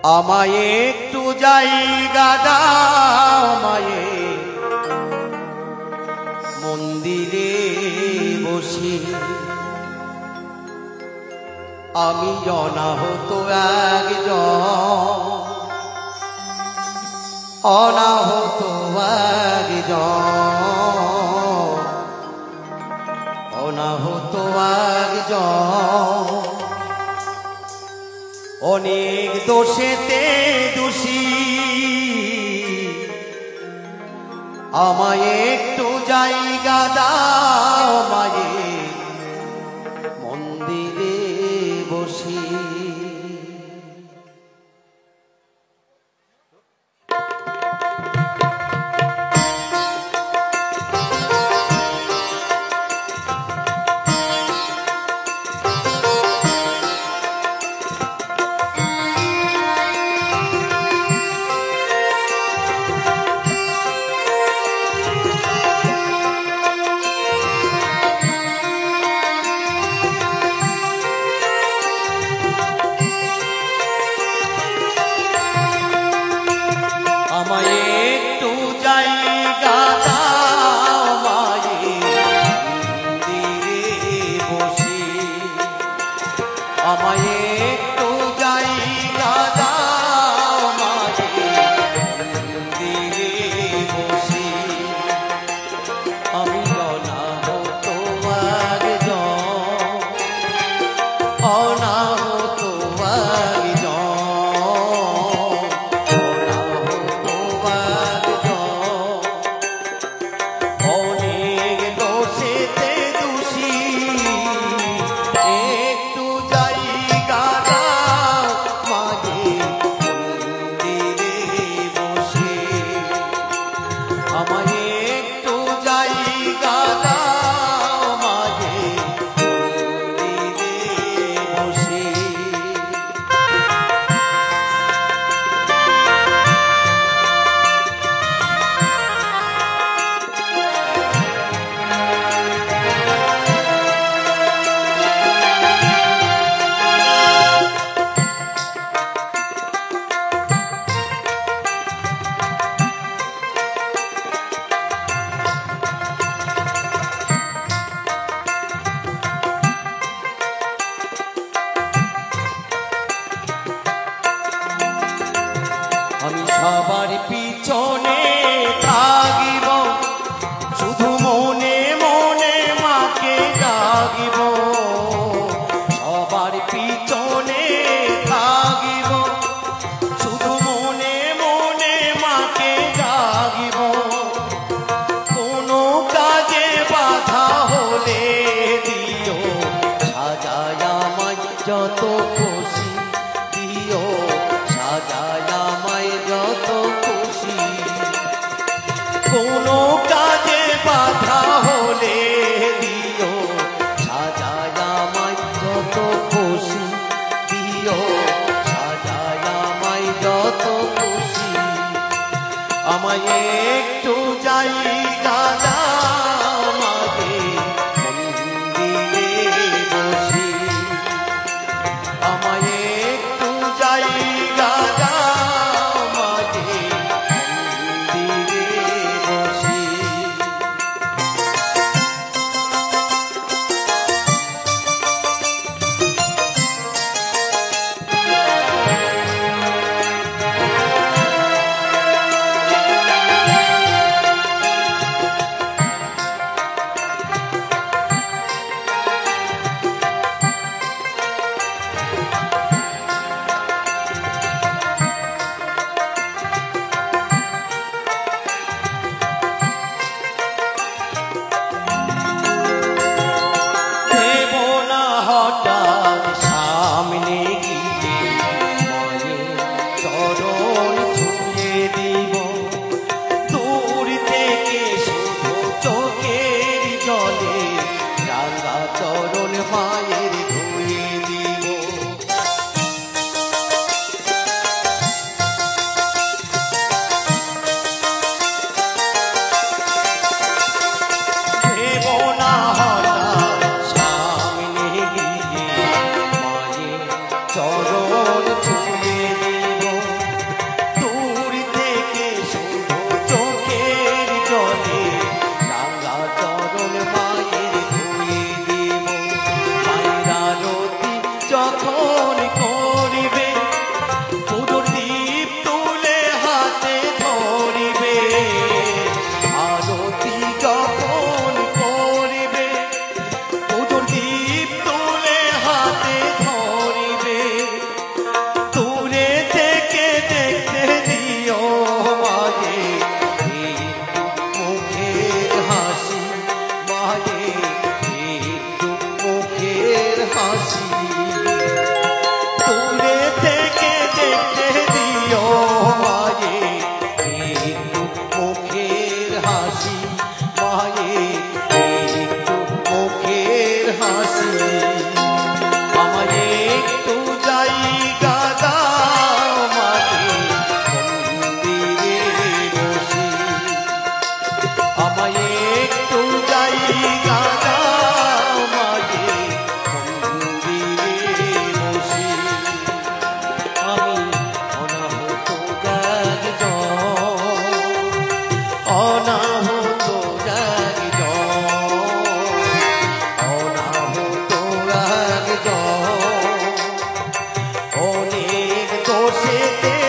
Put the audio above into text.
আমায় একটু জায়গা দাও, আমায় মন্দিরে বসে আমি অনাহত একজন, অনাহত একজন, অনাহত একজন। অনেক দোষেতে দোষী, আমায় একটু জায়গা দাও, আমায় মন্দিরে বসি। আমায় একটু জায়গা দাও, আমায় মন্দিরে বসি। আমায় একটু জায়গা দাও, আমায় মন্দিরে বসি। আমি অনাহত একজন, অনাহত আমি সবার পিছনে থাকিব, শুধু মনে মনে মাকে ডাকিব। সবার পিছনে থাকিব, শুধু মনে মনে মাকে ডাকিব। কোনো কাজে বাধা হলে দিও সাজায় আমায় যত খুশি, দিও সাজায় আমায় যত খুশি। কোনো কাজে বাধা হলে দিও সাজায় আমায় যত খুশি, দিও সাজায় আমায় যত খুশি। আমায় একটু জায়গা দাও, আমায় মন্দিরে বসি। আমায় একটু জায়গা দাও, আমায় মন্দিরে বসি। বসেতে